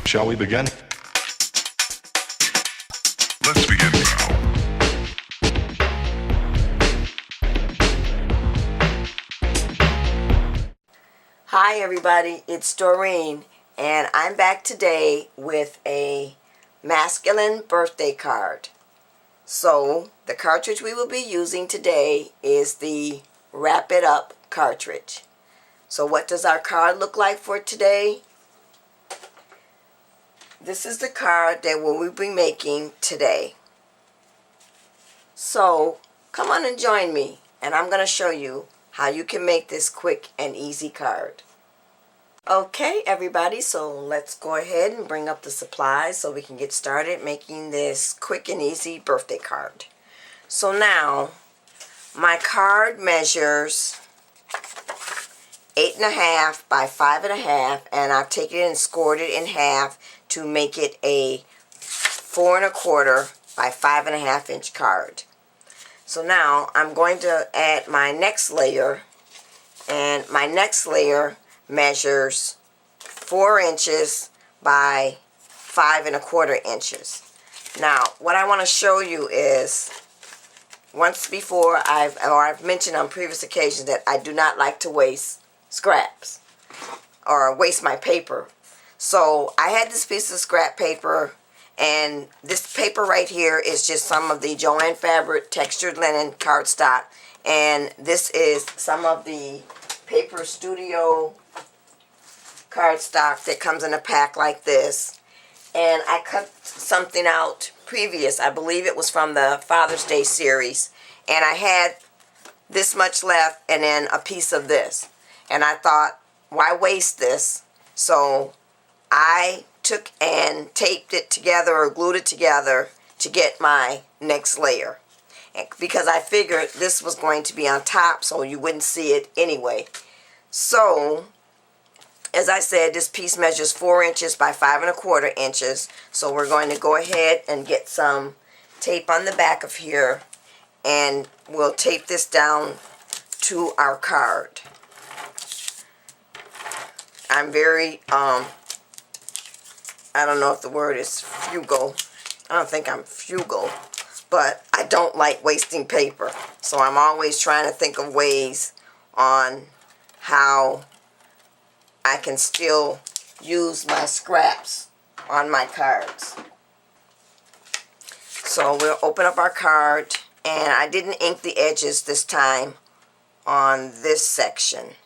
Shall we begin? Let's begin now. Hi everybody, it's Doreen, and I'm back today with a masculine birthday card. So, the cartridge we will be using today is the Wrap It Up cartridge. So what does our card look like for today? This is the card that we will be making today. So, come on and join me, and I'm going to show you how you can make this quick and easy card. Okay, everybody, so let's go ahead and bring up the supplies so we can get started making this quick and easy birthday card. So now, my card measures 8.5 by 5.5, and I've taken it and scored it in half to make it a 4.25 by 5.5 inch card. So now I'm going to add my next layer, and my next layer measures 4 inches by 5.25 inches. Now, what I want to show you is, once before I've mentioned on previous occasions that I do not like to waste scraps or waste my paper. So I had this piece of scrap paper, and this paper right here is just some of the Joann Fabric textured linen cardstock, and this is some of the Paper Studio cardstock that comes in a pack like this. And I cut something out previous, I believe it was from the Father's Day series, and I had this much left and then a piece of this, and I thought, why waste this? So I took and taped it together or glued it together to get my next layer, and because I figured this was going to be on top so you wouldn't see it anyway. So as I said, this piece measures 4 inches by 5.25 inches. So we're going to go ahead and get some tape on the back of here, and we'll tape this down to our card. I'm very, I don't know if the word is frugal. I don't think I'm frugal, but I don't like wasting paper. So I'm always trying to think of ways on how I can still use my scraps on my cards. So we'll open up our card, and I didn't ink the edges this time on this section.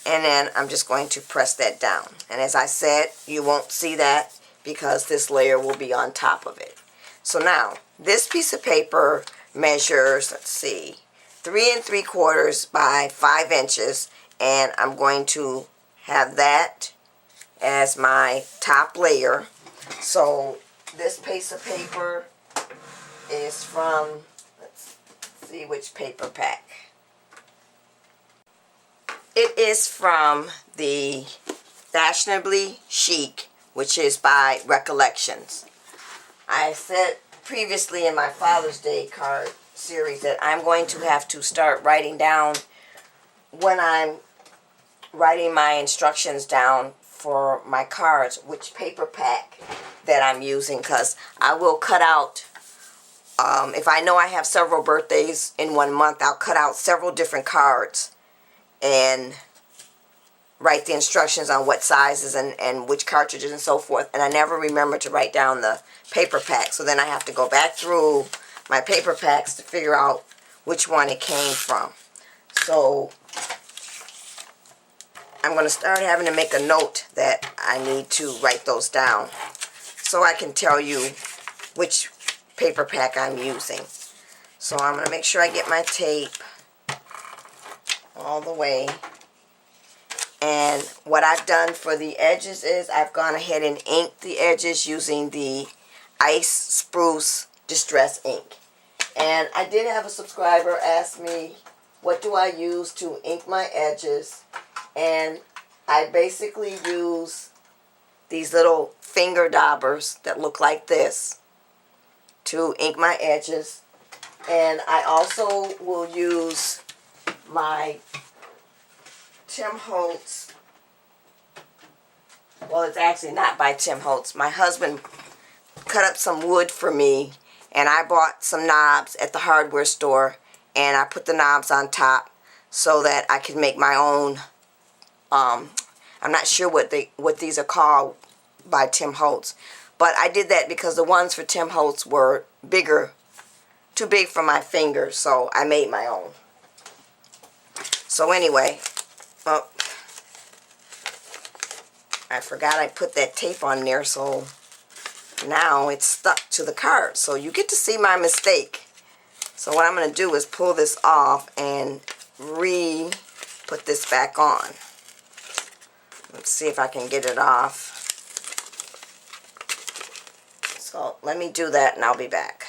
And then I'm just going to press that down. And as I said, you won't see that because this layer will be on top of it. So now, this piece of paper measures, let's see, 3 3/4 by 5 inches. And I'm going to have that as my top layer. So this piece of paper is from, let's see which paper pack. It is from the Fashionably Chic, which is by Recollections. I said previously in my Father's Day card series that I'm going to have to start writing down, when I'm writing my instructions down for my cards, which paper pack that I'm using, because I will cut out, if I know I have several birthdays in 1 month, I'll cut out several different cards and write the instructions on what sizes and which cartridges and so forth, and I never remember to write down the paper pack, so then I have to go back through my paper packs to figure out which one it came from. So I'm going to start having to make a note that I need to write those down so I can tell you which paper pack I'm using. So I'm going to make sure I get my tape all the way. And what I've done for the edges is I've gone ahead and inked the edges using the Ice Spruce Distress ink. And I did have a subscriber ask me, what do I use to ink my edges? And I basically use these little finger daubers that look like this to ink my edges. And I also will use my Tim Holtz well, it's actually not by Tim Holtz. My husband cut up some wood for me, and I bought some knobs at the hardware store, and I put the knobs on top so that I could make my own. I'm not sure what these are called by Tim Holtz, but I did that because the ones for Tim Holtz were too big for my fingers, so I made my own. So anyway, oh, I forgot I put that tape on there, so now it's stuck to the card. So you get to see my mistake. So what I'm going to do is pull this off and put this back on. Let's see if I can get it off. So let me do that and I'll be back.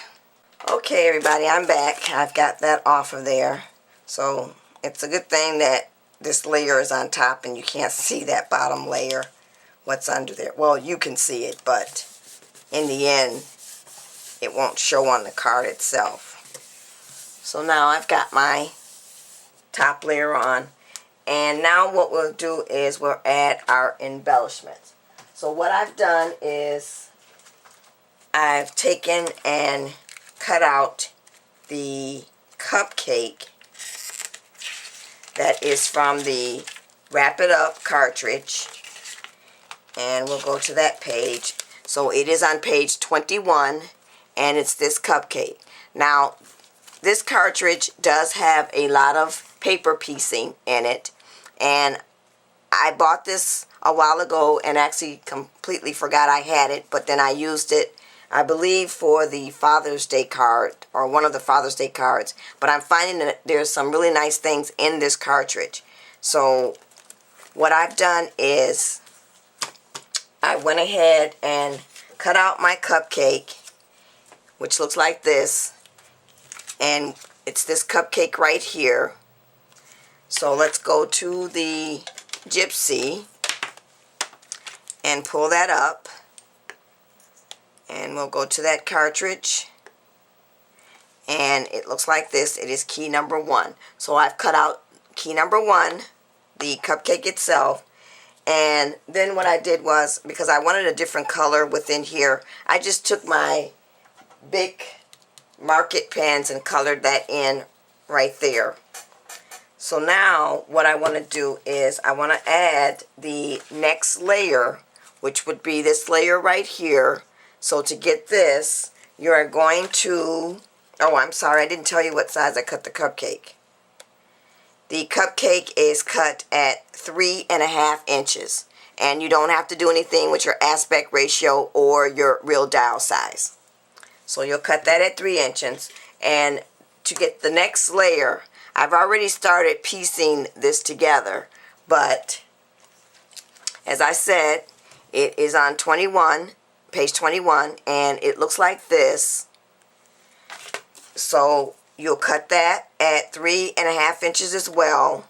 Okay, everybody, I'm back. I've got that off of there. So it's a good thing that this layer is on top and you can't see that bottom layer, what's under there. Well, you can see it, but in the end, it won't show on the card itself. So now I've got my top layer on. And now what we'll do is we'll add our embellishments. So what I've done is I've taken and cut out the cupcake that is from the Wrap It Up cartridge. And we'll go to that page. So it is on page 21, and it's this cupcake. Now, this cartridge does have a lot of paper piecing in it, and I bought this a while ago and actually completely forgot I had it, but then I used it, I believe, for the Father's Day card, or one of the Father's Day cards. But I'm finding that there's some really nice things in this cartridge. So what I've done is I went ahead and cut out my cupcake, which looks like this, and it's this cupcake right here. So let's go to the Gypsy and pull that up, and we'll go to that cartridge, and it looks like this. It is key number 1. So I've cut out key number 1, the cupcake itself, and then what I did was, because I wanted a different color within here, I just took my big market pens and colored that in right there. So now what I want to do is I want to add the next layer, which would be this layer right here. So to get this, you are going to, oh, I'm sorry, I didn't tell you what size I cut the cupcake. The cupcake is cut at 3.5 inches, and you don't have to do anything with your aspect ratio or your real dial size. So you'll cut that at 3 inches, and to get the next layer, I've already started piecing this together, but as I said, it is on page 21, and it looks like this. So you'll cut that at 3.5 inches as well,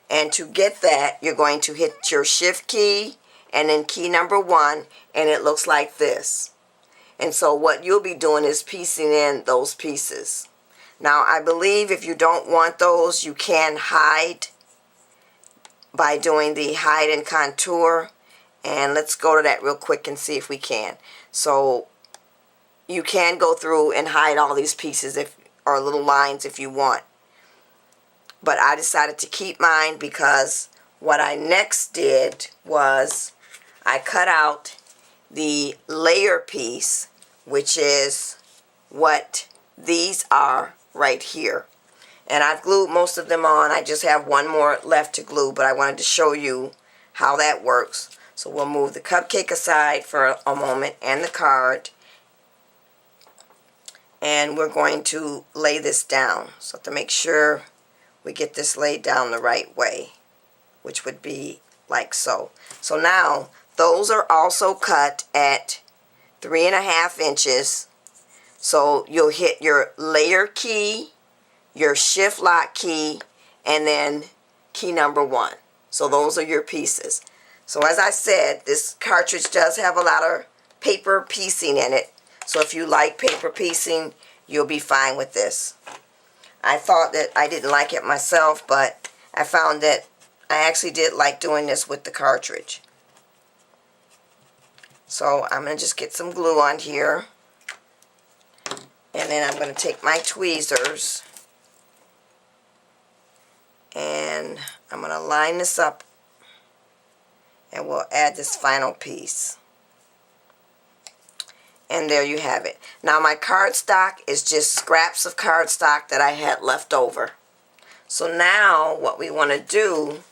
and to get that, you're going to hit your shift key and then key number 1, and it looks like this. And so what you'll be doing is piecing in those pieces. Now, I believe if you don't want those, you can hide by doing the hide and contour. And let's go to that real quick and see if we can. So you can go through and hide all these pieces or little lines if you want. But I decided to keep mine because what I next did was I cut out the layer piece, which is what these are right here. And I've glued most of them on. I just have one more left to glue, but I wanted to show you how that works. So we'll move the cupcake aside for a moment and the card, and we're going to lay this down. So to make sure we get this laid down the right way, which would be like so. So now those are also cut at 3.5 inches. So you'll hit your layer key, your shift lock key, and then key number 1. So those are your pieces. So as I said, this cartridge does have a lot of paper piecing in it. So if you like paper piecing, you'll be fine with this. I thought that I didn't like it myself, but I found that I actually did like doing this with the cartridge. So I'm going to just get some glue on here. And then I'm going to take my tweezers. And I'm going to line this up. And we'll add this final piece. And there you have it. Now my cardstock is just scraps of cardstock that I had left over. So now what we want to do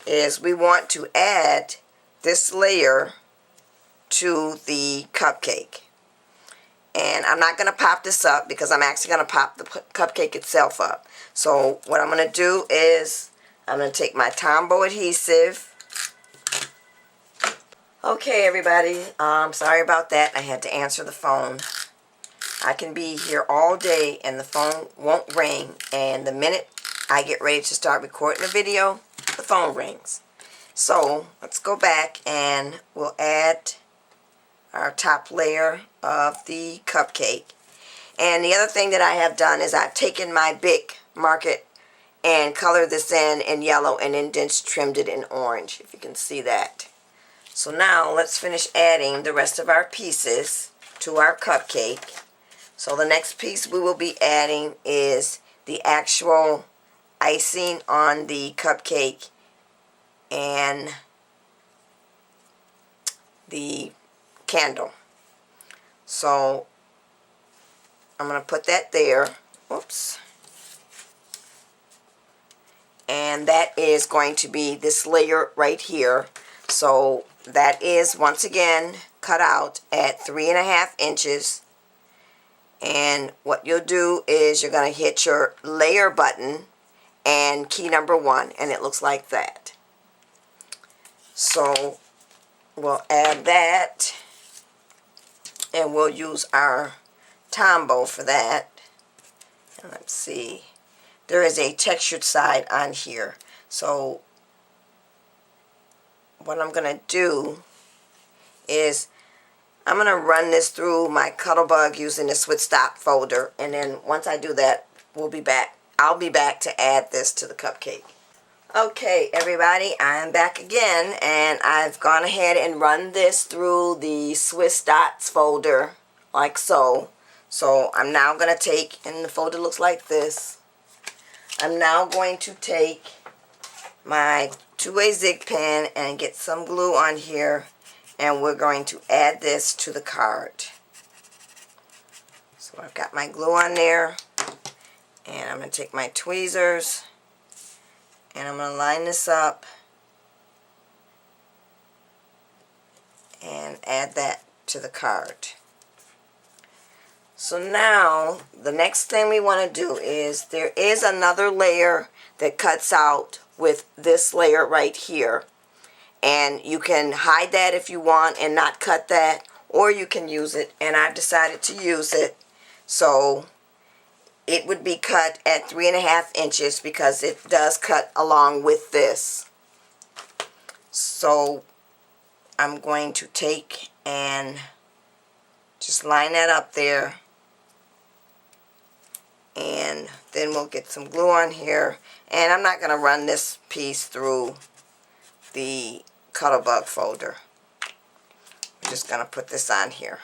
is we want to add this layer to the cupcake. And I'm not going to pop this up because I'm actually going to pop the cupcake itself up. So what I'm going to do is I'm going to take my Tombow adhesive. Okay, everybody, sorry about that. I had to answer the phone. I can be here all day and the phone won't ring, and the minute I get ready to start recording a video, the phone rings. So let's go back and we'll add our top layer of the cupcake. And the other thing that I have done is I've taken my Bic market and colored this in yellow and then just trimmed it in orange, if you can see that. So now let's finish adding the rest of our pieces to our cupcake. So the next piece we will be adding is the actual icing on the cupcake and the candle. So I'm going to put that there. Whoops. And that is going to be this layer right here. So that is once again cut out at 3.5 inches. And what you'll do is you're going to hit your layer button and key number 1, and it looks like that. So we'll add that, and we'll use our Tombow for that. And let's see, there is a textured side on here. So what I'm going to do is I'm going to run this through my Cuttlebug using the Switch Stop folder, and then once I do that, we'll be back. I'll be back to add this to the cupcake. Okay, everybody, I'm back again, and I've gone ahead and run this through the Swiss Dots folder, like so. So I'm now going to take, and the folder looks like this, I'm now going to take my two-way zig pen and get some glue on here, and we're going to add this to the card. So I've got my glue on there, and I'm going to take my tweezers and I'm going to line this up and add that to the card. So now the next thing we want to do is there is another layer that cuts out with this layer right here, and you can hide that if you want and not cut that, or you can use it, and I've decided to use it. So it would be cut at 3.5 inches because it does cut along with this. So I'm going to take and just line that up there, and then we'll get some glue on here, and I'm not going to run this piece through the Cuttlebug folder. We're just going to put this on here.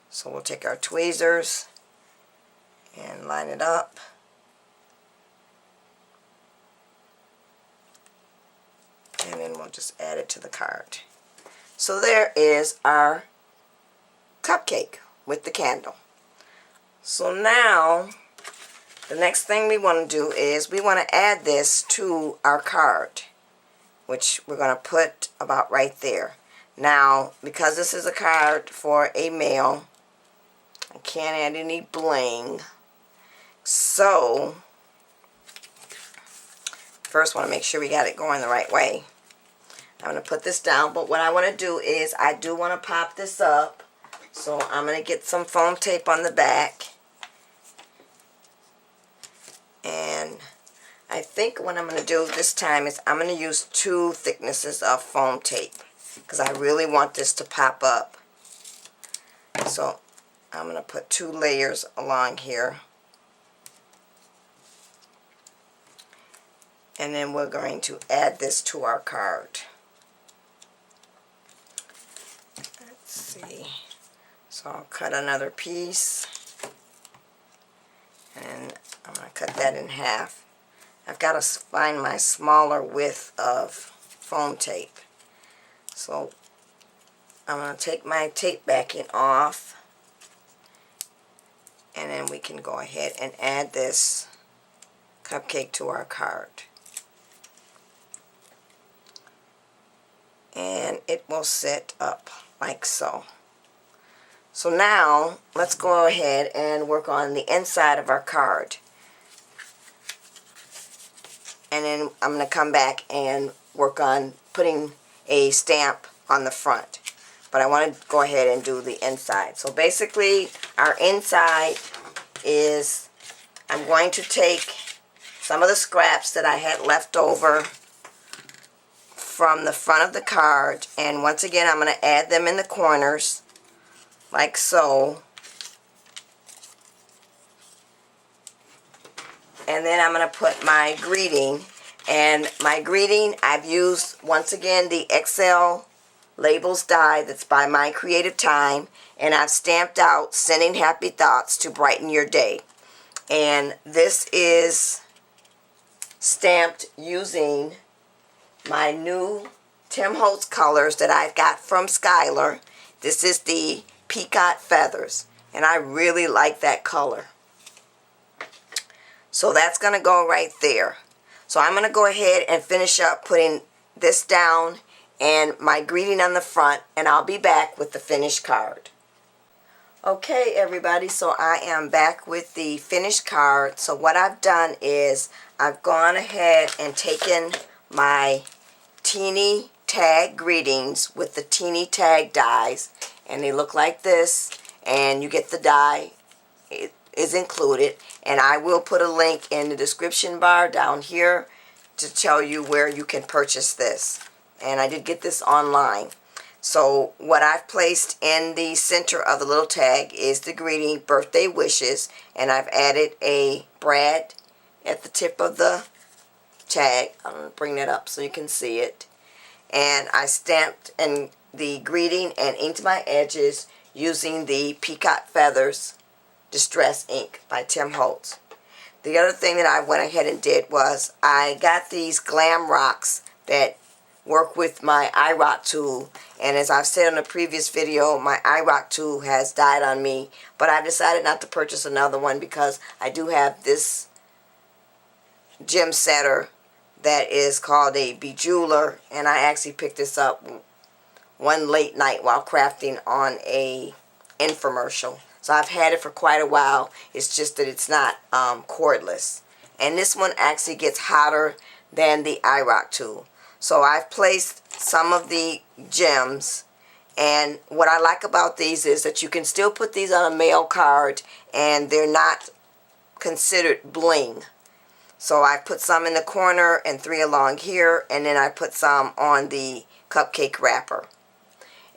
So we'll take our tweezers and line it up. And then we'll just add it to the card. So there is our cupcake with the candle. So now the next thing we want to do is we want to add this to our card, which we're going to put about right there. Now, because this is a card for a male, I can't add any bling. So first want to make sure we got it going the right way. I'm going to put this down, but what I want to do is I do want to pop this up. So I'm going to get some foam tape on the back. And I think what I'm going to do this time is I'm going to use 2 thicknesses of foam tape because I really want this to pop up. So I'm going to put 2 layers along here. And then we're going to add this to our card. see. So I'll cut another piece, and I'm going to cut that in half. I've got to find my smaller width of foam tape. So I'm going to take my tape backing off, and then we can go ahead and add this cupcake to our card. And it will sit up like so. So now let's go ahead and work on the inside of our card. And then I'm going to come back and work on putting a stamp on the front. But I want to go ahead and do the inside. So basically our inside is, I'm going to take some of the scraps that I had left over from the front of the card, and once again I'm going to add them in the corners like so. And then I'm going to put my greeting, and my greeting I've used once again the XL labels die that's by My Creative Time, and I've stamped out sending happy thoughts to brighten your day. And this is stamped using my new Tim Holtz colors that I've got from Skylar. This is the Peacock Feathers, and I really like that color. So that's going to go right there. So I'm going to go ahead and finish up putting this down and my greeting on the front, and I'll be back with the finished card. Okay everybody, so I am back with the finished card. So what I've done is I've gone ahead and taken my teeny tag greetings with the teeny tag dies, and they look like this, and you get the die, it is included, and I will put a link in the description bar down here to tell you where you can purchase this. And I did get this online. So what I've placed in the center of the little tag is the greeting birthday wishes, and I've added a brad at the tip of the tag. I'm going to bring that up so you can see it. And I stamped in the greeting and inked my edges using the Peacock Feathers Distress Ink by Tim Holtz. The other thing that I went ahead and did was I got these glam rocks that work with my iRock tool, and as I've said in a previous video, my iRock tool has died on me, but I decided not to purchase another one because I do have this gem setter that is called a bejeweler, and I actually picked this up one late night while crafting on a infomercial. So I've had it for quite a while. It's just that it's not cordless, and this one actually gets hotter than the iRock tool. So I've placed some of the gems, and what I like about these is that you can still put these on a mail card and they're not considered bling. So I put some in the corner and 3 along here, and then I put some on the cupcake wrapper.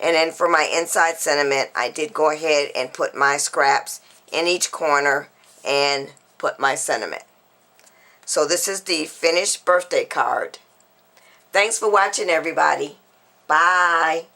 And then for my inside sentiment, I did go ahead and put my scraps in each corner and put my sentiment. So this is the finished birthday card. Thanks for watching everybody. Bye.